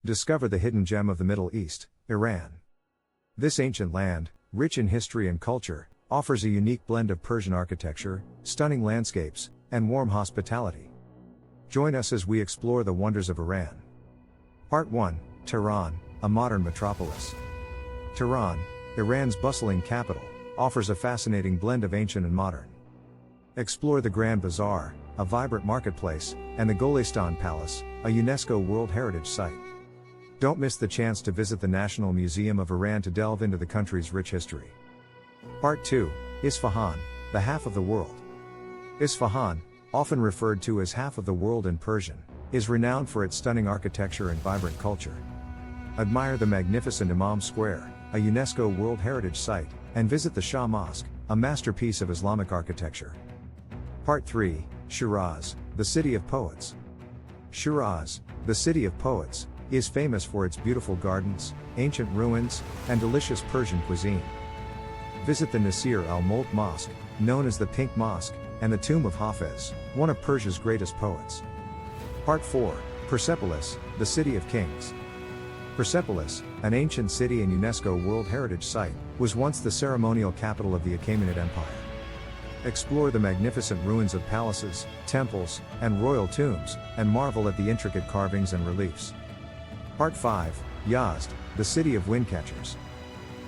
Discover the hidden gem of the Middle East, Iran. This ancient land, rich in history and culture, offers a unique blend of Persian architecture, stunning landscapes, and warm hospitality. Join us as we explore the wonders of Iran. Part 1, Tehran, a modern metropolis. Tehran, Iran's bustling capital, offers a fascinating blend of ancient and modern. Explore the Grand Bazaar, a vibrant marketplace, and the Golestan Palace, a UNESCO World Heritage Site. Don't miss the chance to visit the National Museum of Iran to delve into the country's rich history. Part 2, Isfahan, the half of the world. Isfahan, often referred to as half of the world in Persian, is renowned for its stunning architecture and vibrant culture. Admire the magnificent Imam Square, a UNESCO World Heritage Site, and visit the Shah Mosque, a masterpiece of Islamic architecture. Part 3, Shiraz, the city of poets. Shiraz, the city of poets, is famous for its beautiful gardens, ancient ruins, and delicious Persian cuisine. Visit the Nasir al-Mulk Mosque, known as the Pink Mosque, and the tomb of Hafez, one of Persia's greatest poets. Part 4, Persepolis, the city of kings. Persepolis, an ancient city and UNESCO World Heritage Site, was once the ceremonial capital of the Achaemenid Empire. Explore the magnificent ruins of palaces, temples, and royal tombs, and marvel at the intricate carvings and reliefs. Part 5, Yazd, the city of windcatchers.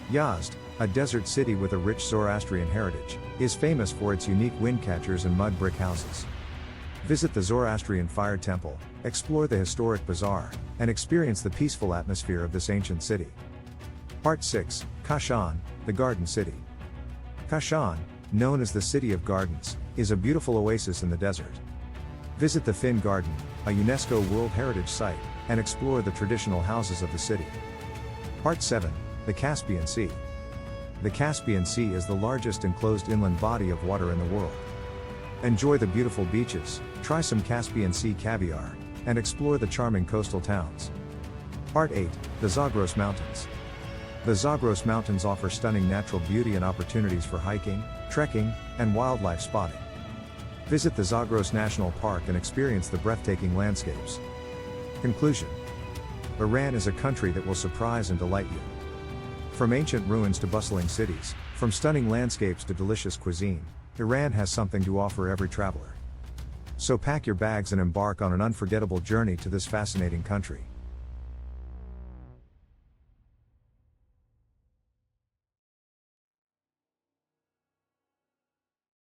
Yazd, a desert city with a rich Zoroastrian heritage, is famous for its unique windcatchers and mud brick houses. Visit the Zoroastrian Fire Temple, explore the historic bazaar, and experience the peaceful atmosphere of this ancient city. Part 6, Kashan, the Garden City. Kashan, known as the City of Gardens, is a beautiful oasis in the desert. Visit the Fin Garden, a UNESCO World Heritage Site, and explore the traditional houses of the city. Part 7, the Caspian Sea. The Caspian Sea is the largest enclosed inland body of water in the world. Enjoy the beautiful beaches, try some Caspian Sea caviar, and explore the charming coastal towns. Part 8, the Zagros Mountains. The Zagros Mountains offer stunning natural beauty and opportunities for hiking, trekking, and wildlife spotting. Visit the Zagros National Park and experience the breathtaking landscapes. Conclusion: Iran is a country that will surprise and delight you. From ancient ruins to bustling cities, from stunning landscapes to delicious cuisine, Iran has something to offer every traveler. So pack your bags and embark on an unforgettable journey to this fascinating country.